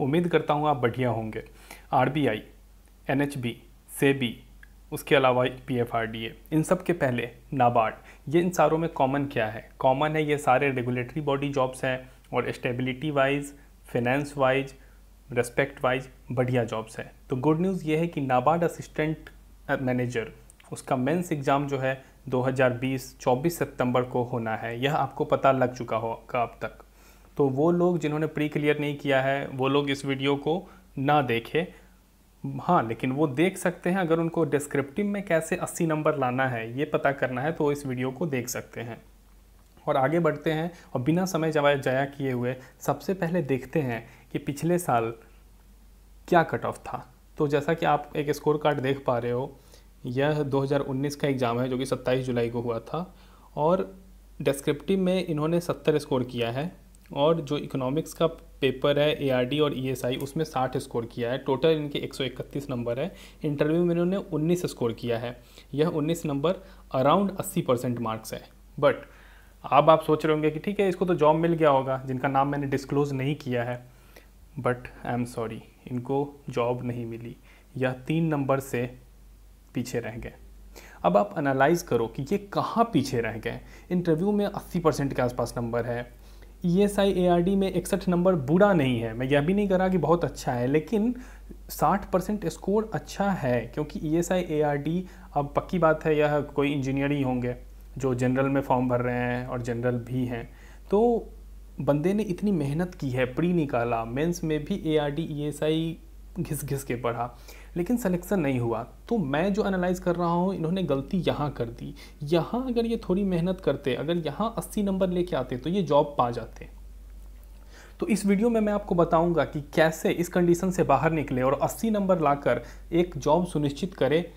उम्मीद करता हूँ आप बढ़िया होंगे। आरबीआई, एनएचबी, सेबी, उसके अलावा पीएफआरडीए, इन सब के पहले नाबार्ड, ये इन सारों में कॉमन क्या है? कॉमन है ये सारे रेगुलेटरी बॉडी जॉब्स हैं और stability wise, finance wise, respect wise बढ़िया जॉब्स हैं। तो गुड न्यूज़ ये है कि नाबार्ड असिस्टेंट मैनेजर, उसका मेंस एग्ज़ाम जो है 2020 24 सितंबर को होना है। यह आपको पता लग चुका होगा अब तक। तो वो लोग जिन्होंने प्री क्लियर नहीं किया है वो लोग इस वीडियो को ना देखें। हाँ, लेकिन वो देख सकते हैं अगर उनको डिस्क्रिप्टिव में कैसे 80 नंबर लाना है ये पता करना है तो इस वीडियो को देख सकते हैं। और आगे बढ़ते हैं और बिना समय जाया किए हुए सबसे पहले देखते हैं कि पिछले साल क्या कट ऑफ था। तो जैसा कि आप एक स्कोर कार्ड देख पा रहे हो, यह 2019 का एग्ज़ाम है जो कि 27 जुलाई को हुआ था और डिस्क्रिप्टिव में इन्होंने 70 स्कोर किया है और जो इकोनॉमिक्स का पेपर है एआरडी और ईएसआई उसमें 60 स्कोर किया है। टोटल इनके 131 नंबर है। इंटरव्यू में इन्होंने 19 स्कोर किया है। यह 19 नंबर अराउंड 80% मार्क्स है। बट अब आप सोच रहे होंगे कि ठीक है इसको तो जॉब मिल गया होगा, जिनका नाम मैंने डिस्क्लोज़ नहीं किया है। बट आई एम सॉरी, इनको जॉब नहीं मिली। यह 3 नंबर से पीछे रह गए। अब आप एनालाइज करो कि ये कहाँ पीछे रह गए। इंटरव्यू में 80% के आसपास नंबर है। ईएसआई एआरडी में 61 नंबर बुरा नहीं है, मैं यह भी नहीं कह रहा कि बहुत अच्छा है, लेकिन 60% स्कोर अच्छा है क्योंकि ईएसआई एआरडी, अब पक्की बात है यह कोई इंजीनियर ही होंगे जो जनरल में फॉर्म भर रहे हैं और जनरल भी हैं। तो बंदे ने इतनी मेहनत की है, प्री निकाला, मेंस में भी एआरडी ईएसआई घिस घिस के पढ़ा, लेकिन सिलेक्शन नहीं हुआ। तो मैं जो एनालाइज कर रहा हूँ इन्होंने गलती यहाँ कर दी। यहाँ अगर ये थोड़ी मेहनत करते, अगर यहाँ 80 नंबर लेके आते तो ये जॉब पा जाते। तो इस वीडियो में मैं आपको बताऊंगा कि कैसे इस कंडीशन से बाहर निकले और 80 नंबर लाकर एक जॉब सुनिश्चित करे।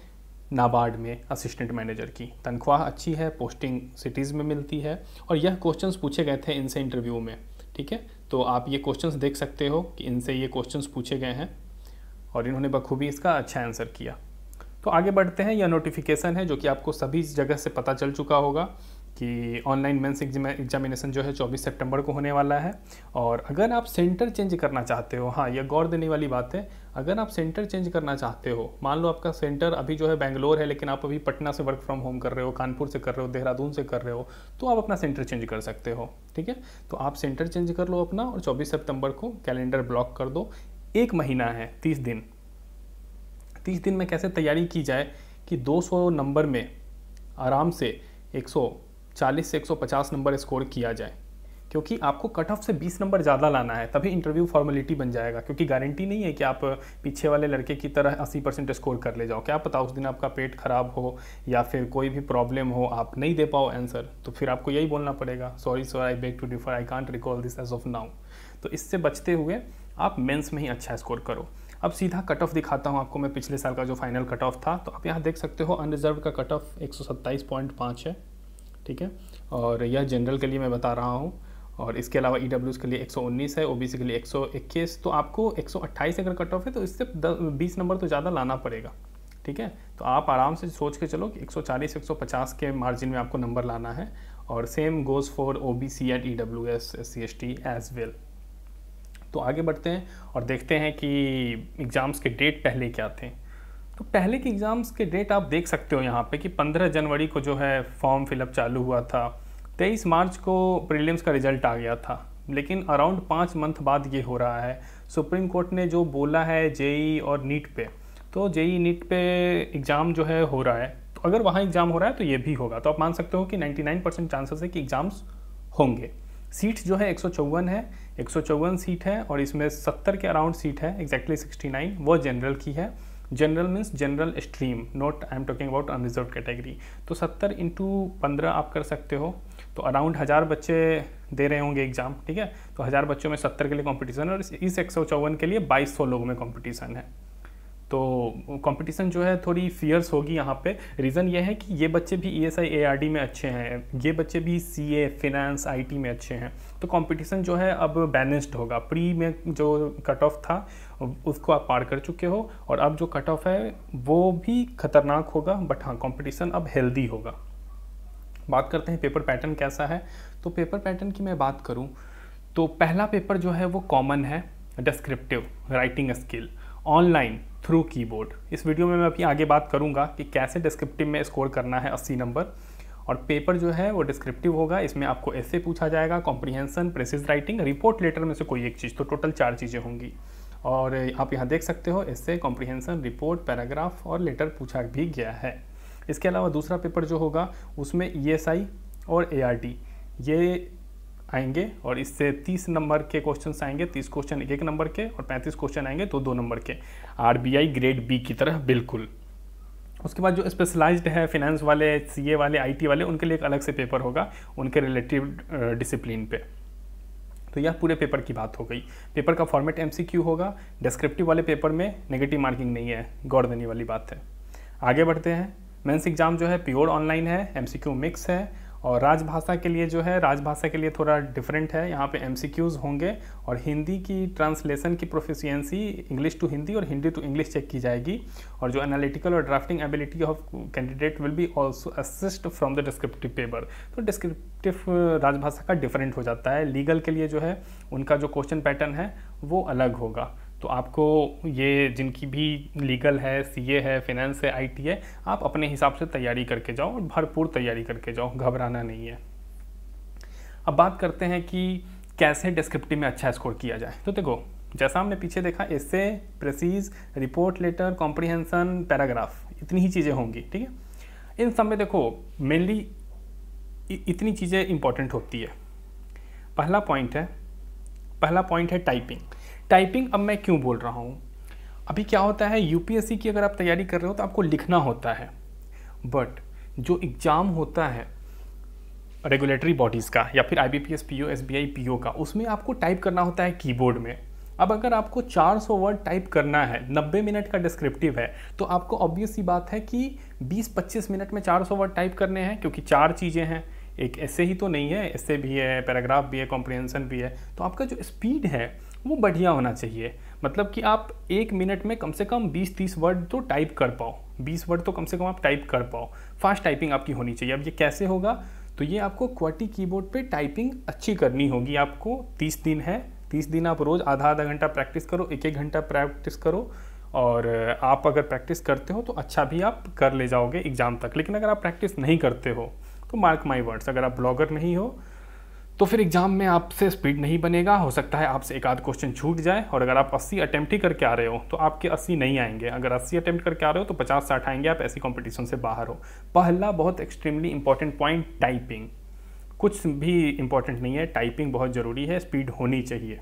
नाबार्ड में असिस्टेंट मैनेजर की तनख्वाह अच्छी है, पोस्टिंग सिटीज़ में मिलती है और यह क्वेश्चंस पूछे गए थे इनसे इंटरव्यू में। ठीक है, तो आप ये क्वेश्चंस देख सकते हो कि इनसे ये क्वेश्चंस पूछे गए हैं और इन्होंने बखूबी इसका अच्छा आंसर किया। तो आगे बढ़ते हैं। यह नोटिफिकेशन है जो कि आपको सभी जगह से पता चल चुका होगा कि ऑनलाइन मेंस एग्जामिनेशन जो है 24 सितंबर को होने वाला है। और अगर आप सेंटर चेंज करना चाहते हो, हाँ यह गौर देने वाली बात है, अगर आप सेंटर चेंज करना चाहते हो, मान लो आपका सेंटर अभी जो है बेंगलोर है लेकिन आप अभी पटना से वर्क फ्रॉम होम कर रहे हो, कानपुर से कर रहे हो, देहरादून से कर रहे हो, तो आप अपना सेंटर चेंज कर सकते हो। ठीक है, तो आप सेंटर चेंज कर लो अपना और 24 सितंबर को कैलेंडर ब्लॉक कर दो। 1 महीना है, 30 दिन। 30 दिन में कैसे तैयारी की जाए कि 200 नंबर में आराम से 140 से 150 नंबर स्कोर किया जाए, क्योंकि आपको कट ऑफ से 20 नंबर ज़्यादा लाना है, तभी इंटरव्यू फॉर्मेलिटी बन जाएगा। क्योंकि गारंटी नहीं है कि आप पीछे वाले लड़के की तरह 80% स्कोर कर ले जाओ। क्या पता उस दिन आपका पेट खराब हो या फिर कोई भी प्रॉब्लम हो, आप नहीं दे पाओ आंसर, तो फिर आपको यही बोलना पड़ेगा, sorry sir I beg to differ, I can't recall this as of now. तो इससे बचते हुए आप मेंस में ही अच्छा स्कोर करो। अब सीधा कट ऑफ दिखाता हूँ आपको मैं पिछले साल का जो फाइनल कट ऑफ था। तो आप यहाँ देख सकते हो अनरिजर्व का कट ऑफ 127.5 है। ठीक है, और यह जनरल के लिए मैं बता रहा हूँ और इसके अलावा ईडब्ल्यूएस के लिए 119 है, ओबीसी के लिए 121। तो आपको 128 अगर कट ऑफ है तो इससे 20 नंबर तो ज़्यादा लाना पड़ेगा। ठीक है, तो आप आराम से सोच के चलो कि 140-150 के मार्जिन में आपको नंबर लाना है। और same goes for OBC and EWS SC/ST as well. तो आगे बढ़ते हैं और देखते हैं कि एग्ज़ाम्स के डेट पहले क्या थे। तो पहले के एग्ज़ाम्स के डेट आप देख सकते हो यहाँ पे कि 15 जनवरी को जो है फॉर्म फिलअप चालू हुआ था, 23 मार्च को प्रीलिम्स का रिजल्ट आ गया था, लेकिन अराउंड 5 मंथ बाद ये हो रहा है। सुप्रीम कोर्ट ने जो बोला है जेई और नीट पे, तो जेई नीट पे एग्ज़ाम जो है हो रहा है, तो अगर वहाँ एग्ज़ाम हो रहा है तो ये भी होगा। तो आप मान सकते हो कि 99% चांसेस है कि एग्ज़ाम्स होंगे। सीट जो है 154 है, 154 सीट है और इसमें 70 के अराउंड सीट है, एग्जैक्टली 69 वो जनरल की है। General means general stream, not I am talking about unreserved category. तो 70 इंटू 15 आप कर सकते हो, तो अराउंड 1000 बच्चे दे रहे होंगे एग्ज़ाम। ठीक है, तो 1000 बच्चों में 70 के लिए कंपटीशन है और इस 154 के लिए 2200 लोगों में कंपटीशन है। तो कंपटीशन जो है थोड़ी फियर्स होगी यहाँ पे। रीज़न ये है कि ये बच्चे भी ईएसआई एआरडी में अच्छे हैं, ये बच्चे भी सीए, फिनेंस, आईटी में अच्छे हैं। तो कंपटीशन जो है अब बैलेंस्ड होगा। प्री में जो कट ऑफ था उसको आप पार कर चुके हो और अब जो कट ऑफ है वो भी खतरनाक होगा, बट हाँ कंपटीशन अब हेल्दी होगा। बात करते हैं पेपर पैटर्न कैसा है। तो पेपर पैटर्न की मैं बात करूँ तो पहला पेपर जो है वो कॉमन है, descriptive writing skill, online through keyboard. इस वीडियो में मैं अभी आगे बात करूंगा कि कैसे डिस्क्रिप्टिव में स्कोर करना है 80 नंबर। और पेपर जो है वो डिस्क्रिप्टिव होगा, इसमें आपको ऐसे पूछा जाएगा, comprehension, precis writing, report letter में से कोई एक चीज़, तो टोटल 4 चीज़ें होंगी। और आप यहाँ देख सकते हो ऐसे, कॉम्प्रिहेंशन, रिपोर्ट, पैराग्राफ और लेटर पूछा भी गया है। इसके अलावा दूसरा पेपर जो होगा उसमें ESI और ARD ये आएंगे, और इससे 30 नंबर के क्वेश्चंस आएंगे, 30 क्वेश्चन 1 नंबर के और 35 क्वेश्चन आएंगे 2-2 नंबर के, RBI ग्रेड B की तरह बिल्कुल। उसके बाद जो स्पेशलाइज्ड है, फिनेंस वाले, CA वाले, IT वाले, उनके लिए एक अलग से पेपर होगा उनके रिलेटिव डिसिप्लिन पे। तो यह पूरे पेपर की बात हो गई। पेपर का फॉर्मेट MCQ होगा। डिस्क्रिप्टिव वाले पेपर में नेगेटिव मार्किंग नहीं है, गौर देने वाली बात है। आगे बढ़ते हैं। मेंस एग्जाम जो है प्योर ऑनलाइन है, MCQ मिक्स है। और राजभाषा के लिए जो है, राजभाषा के लिए थोड़ा डिफरेंट है, यहाँ पे MCQs होंगे और हिंदी की ट्रांसलेशन की प्रोफिशिएंसी इंग्लिश टू हिंदी और हिंदी टू इंग्लिश चेक की जाएगी। और जो एनालिटिकल और drafting ability of candidate will be also assist from the descriptive paper. तो डिस्क्रिप्टिव राजभाषा का डिफरेंट हो जाता है। लीगल के लिए जो है उनका जो क्वेश्चन पैटर्न है वो अलग होगा। तो आपको ये जिनकी भी लीगल है, CA है, फिनेंस है, IT है, आप अपने हिसाब से तैयारी करके जाओ और भरपूर तैयारी करके जाओ, घबराना नहीं है। अब बात करते हैं कि कैसे डिस्क्रिप्टिव में अच्छा स्कोर किया जाए। तो देखो, जैसा हमने पीछे देखा, essay, precis, report letter, comprehension, paragraph, इतनी ही चीज़ें होंगी, ठीक है। इन सब में देखो मेनली इतनी चीज़ें इंपॉर्टेंट होती है। पहला पॉइंट है टाइपिंग। टाइपिंग अब मैं क्यों बोल रहा हूँ, अभी क्या होता है, UPSC की अगर आप तैयारी कर रहे हो तो आपको लिखना होता है, बट जो एग्ज़ाम होता है रेगुलेटरी बॉडीज़ का या फिर IBPS PO, SBI PO का, उसमें आपको टाइप करना होता है कीबोर्ड में। अब अगर आपको 400 वर्ड टाइप करना है, 90 मिनट का डिस्क्रिप्टिव है, तो आपको ऑब्वियस सी बात है कि 20-25 मिनट में 400 वर्ड टाइप करने हैं, क्योंकि 4 चीज़ें हैं। एक ऐसे ही तो नहीं है, ऐसे भी है, पैराग्राफ भी है, कॉम्प्रिहेंशन भी है। तो आपका जो स्पीड है वो बढ़िया होना चाहिए, मतलब कि आप 1 मिनट में कम से कम 20-30 वर्ड तो टाइप कर पाओ, 20 वर्ड तो कम से कम आप टाइप कर पाओ। फास्ट टाइपिंग आपकी होनी चाहिए। अब ये कैसे होगा, तो ये आपको QWERTY कीबोर्ड पे टाइपिंग अच्छी करनी होगी। आपको 30 दिन है, 30 दिन आप रोज़ आधा घंटा प्रैक्टिस करो, 1-1 घंटा प्रैक्टिस करो। और आप अगर प्रैक्टिस करते हो तो अच्छा भी आप कर ले जाओगे एग्ज़ाम तक। लेकिन अगर आप प्रैक्टिस नहीं करते हो तो मार्क माई वर्ड्स, अगर आप ब्लॉगर नहीं हो तो फिर एग्जाम में आपसे स्पीड नहीं बनेगा। हो सकता है आपसे एक आध क्वेश्चन छूट जाए, और अगर आप 80 अटेम्प्ट ही करके आ रहे हो तो आपके 80 नहीं आएंगे। अगर 80 अटेम्प्ट करके आ रहे हो तो 50-60 आएंगे, आप ऐसी कंपटीशन से बाहर हो। पहला बहुत एक्सट्रीमली इंपॉर्टेंट पॉइंट, टाइपिंग। कुछ भी इंपॉर्टेंट नहीं है, टाइपिंग बहुत ज़रूरी है, स्पीड होनी चाहिए।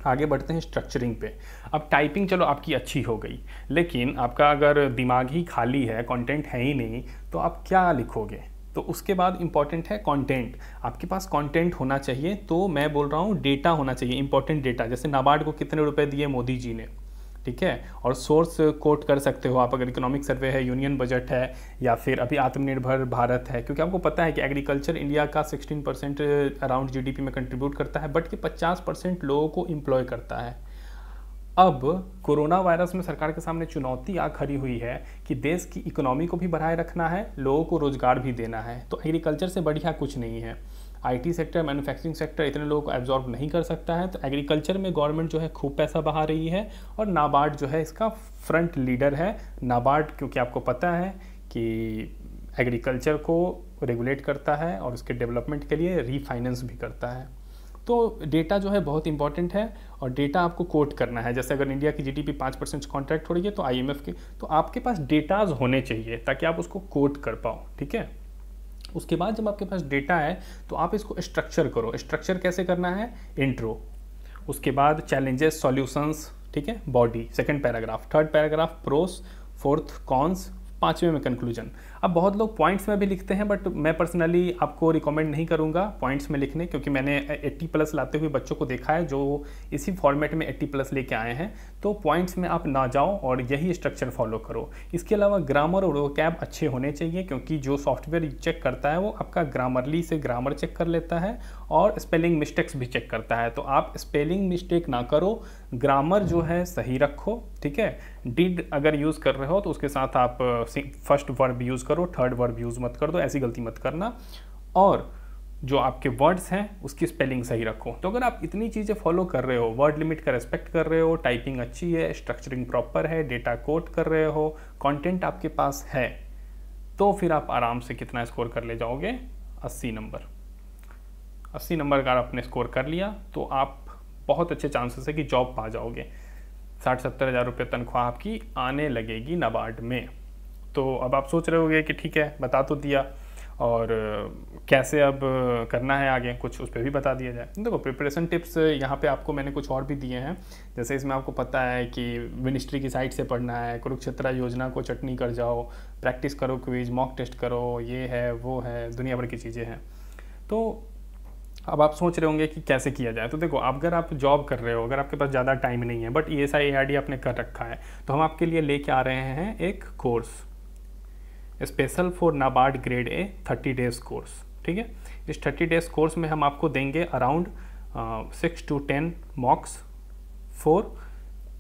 आगे बढ़ते हैं स्ट्रक्चरिंग पे। अब टाइपिंग चलो आपकी अच्छी हो गई, लेकिन आपका अगर दिमाग ही खाली है, कंटेंट है ही नहीं, तो आप क्या लिखोगे। तो उसके बाद इंपॉर्टेंट है कंटेंट। आपके पास कंटेंट होना चाहिए। तो मैं बोल रहा हूँ डेटा होना चाहिए, इंपॉर्टेंट डेटा। जैसे नाबार्ड को कितने रुपए दिए मोदी जी ने, ठीक है, और सोर्स कोट कर सकते हो आप, अगर इकोनॉमिक सर्वे है, यूनियन बजट है, या फिर अभी आत्मनिर्भर भारत है। क्योंकि आपको पता है कि एग्रीकल्चर इंडिया का 16% अराउंड GDP में कंट्रीब्यूट करता है, बट कि 50% लोगों को एम्प्लॉय करता है। अब कोरोना वायरस में सरकार के सामने चुनौती आ खड़ी हुई है कि देश की इकोनॉमी को भी बढ़ाए रखना है, लोगों को रोजगार भी देना है। तो एग्रीकल्चर से बढ़िया कुछ नहीं है। IT सेक्टर, मैन्युफैक्चरिंग सेक्टर इतने लोगों को एब्जॉर्ब नहीं कर सकता है। तो एग्रीकल्चर में गवर्नमेंट जो है खूब पैसा बहा रही है, और नाबार्ड जो है इसका फ्रंट लीडर है। नाबार्ड, क्योंकि आपको पता है कि एग्रीकल्चर को रेगुलेट करता है और उसके डेवलपमेंट के लिए रीफाइनेंस भी करता है। तो डेटा जो है बहुत इंपॉर्टेंट है, और डेटा आपको कोट करना है। जैसे अगर इंडिया की GDP 5% कॉन्ट्रैक्ट हो रही है तो IMF के, तो आपके पास डेटाज होने चाहिए ताकि आप उसको कोट कर पाओ, ठीक है। उसके बाद जब आपके पास डेटा है तो आप इसको स्ट्रक्चर करो। स्ट्रक्चर कैसे करना है, इंट्रो, उसके बाद चैलेंजेस, सॉल्यूशंस, ठीक है, body, second paragraph, third paragraph pros, fourth cons, 5वें में कंक्लूजन। अब बहुत लोग पॉइंट्स में भी लिखते हैं, बट मैं पर्सनली आपको रिकमेंड नहीं करूंगा पॉइंट्स में लिखने, क्योंकि मैंने 80+ लाते हुए बच्चों को देखा है जो इसी फॉर्मेट में 80+ लेके आए हैं। तो पॉइंट्स में आप ना जाओ और यही स्ट्रक्चर फॉलो करो। इसके अलावा ग्रामर और वोकैब अच्छे होने चाहिए, क्योंकि जो सॉफ्टवेयर चेक करता है वो आपका ग्रामरली से ग्रामर चेक कर लेता है और स्पेलिंग मिस्टेक्स भी चेक करता है। तो आप स्पेलिंग मिस्टेक ना करो, ग्रामर जो है सही रखो, ठीक है। डिड अगर यूज़ कर रहे हो तो उसके साथ आप फर्स्ट वर्ब यूज़ करो, थर्ड वर्ब यूज़ मत कर दो, ऐसी गलती मत करना। और जो आपके वर्ड्स हैं उसकी स्पेलिंग सही रखो। तो अगर आप इतनी चीज़ें फॉलो कर रहे हो, वर्ड लिमिट का रेस्पेक्ट कर रहे हो, टाइपिंग अच्छी है, स्ट्रक्चरिंग प्रॉपर है, डेटा कोट कर रहे हो, कंटेंट आपके पास है, तो फिर आप आराम से कितना स्कोर कर ले जाओगे, 80 नंबर। 80 नंबर अगर आपने स्कोर कर लिया तो आप बहुत अच्छे चांसेस है कि जॉब पा जाओगे। 60-70 हज़ार रुपये तनख्वाह आपकी आने लगेगी नाबार्ड में। तो अब आप सोच रहे होगे कि ठीक है, बता तो दिया, और कैसे अब करना है आगे, कुछ उस पर भी बता दिया जाए। देखो, प्रिपरेशन टिप्स यहाँ पे आपको मैंने कुछ और भी दिए हैं। जैसे इसमें आपको पता है कि मिनिस्ट्री की साइट से पढ़ना है, कुरुक्षेत्र योजना को चटनी कर जाओ, प्रैक्टिस करो, क्विज मॉक टेस्ट करो, ये है वो है, दुनिया भर की चीज़ें हैं। तो अब आप सोच रहे होंगे कि कैसे किया जाए। तो देखो, अगर आप जॉब कर रहे हो, अगर आपके पास ज़्यादा टाइम नहीं है, बट ESI ARD आपने कर रखा है, तो हम आपके लिए लेके आ रहे हैं एक course special for NABARD grade A 30 days course. ठीक है, इस 30 डेज कोर्स में हम आपको देंगे around 6 to 10 मॉक्स for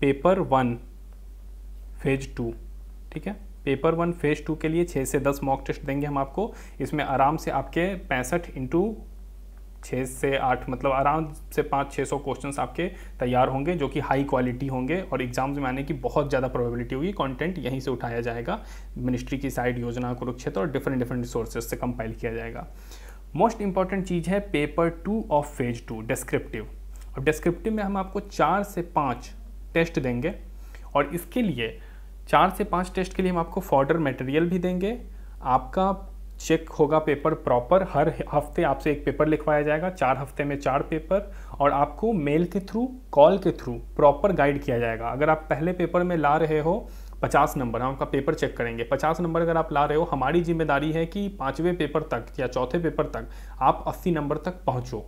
paper 1 phase 2। ठीक है, पेपर 1 फेज 2 के लिए 6 से 10 मॉक टेस्ट देंगे हम आपको। इसमें आराम से आपके 65 × 6 से 8 मतलब आराम से 500-600 क्वेश्चंस आपके तैयार होंगे, जो कि हाई क्वालिटी होंगे और एग्जाम्स में आने की बहुत ज़्यादा प्रोबेबिलिटी होगी। कंटेंट यहीं से उठाया जाएगा, मिनिस्ट्री की साइड, योजना, कुरुक्षेत्र और डिफरेंट रिसोर्सेज से कंपाइल किया जाएगा। मोस्ट इंपॉर्टेंट चीज़ है पेपर 2 ऑफ फेज 2 डिस्क्रिप्टिव। अब डिस्क्रिप्टिव में हम आपको 4 से 5 टेस्ट देंगे, और इसके लिए 4 से 5 टेस्ट के लिए हम आपको फॉर्डर मटेरियल भी देंगे। आपका चेक होगा पेपर प्रॉपर, हर हफ्ते आपसे एक पेपर लिखवाया जाएगा, 4 हफ्ते में 4 पेपर, और आपको मेल के थ्रू, कॉल के थ्रू प्रॉपर गाइड किया जाएगा। अगर आप पहले पेपर में ला रहे हो 50 नंबर, हम आपका पेपर चेक करेंगे। 50 नंबर अगर आप ला रहे हो, हमारी जिम्मेदारी है कि 5वें पेपर तक या 4थे पेपर तक आप 80 नंबर तक पहुँचो।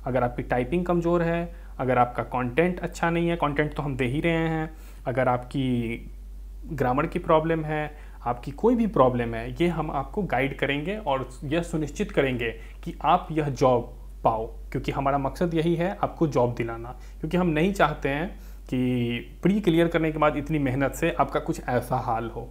अगर आपकी टाइपिंग कमज़ोर है, अगर आपका कंटेंट अच्छा नहीं है, कंटेंट तो हम दे ही रहे हैं, अगर आपकी ग्रामर की प्रॉब्लम है, आपकी कोई भी प्रॉब्लम है, ये हम आपको गाइड करेंगे और यह सुनिश्चित करेंगे कि आप यह जॉब पाओ, क्योंकि हमारा मकसद यही है आपको जॉब दिलाना। क्योंकि हम नहीं चाहते हैं कि प्री क्लियर करने के बाद इतनी मेहनत से आपका कुछ ऐसा हाल हो।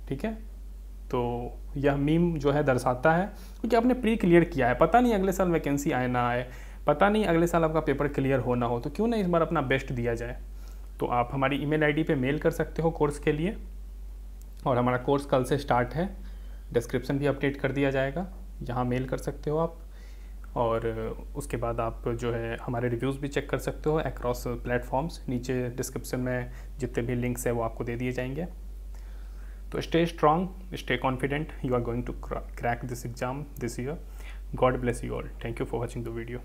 ठीक है, तो यह मीम जो है दर्शाता है, क्योंकि आपने प्री क्लियर किया है, पता नहीं अगले साल वैकेंसी आए ना आए, पता नहीं अगले साल आपका पेपर क्लियर हो ना हो, तो क्यों ना इस बार अपना बेस्ट दिया जाए। तो आप हमारी ईमेल आईडी पे मेल कर सकते हो कोर्स के लिए, और हमारा कोर्स कल से स्टार्ट है। डिस्क्रिप्शन भी अपडेट कर दिया जाएगा, यहाँ मेल कर सकते हो आप, और उसके बाद आप जो है हमारे रिव्यूज़ भी चेक कर सकते हो अक्रॉस प्लेटफॉर्म्स। नीचे डिस्क्रिप्शन में जितने भी लिंक्स है वो आपको दे दिए जाएंगे। तो stay strong, stay confident, you are going to crack this exam this year. God bless you all. Thank you for watching the video.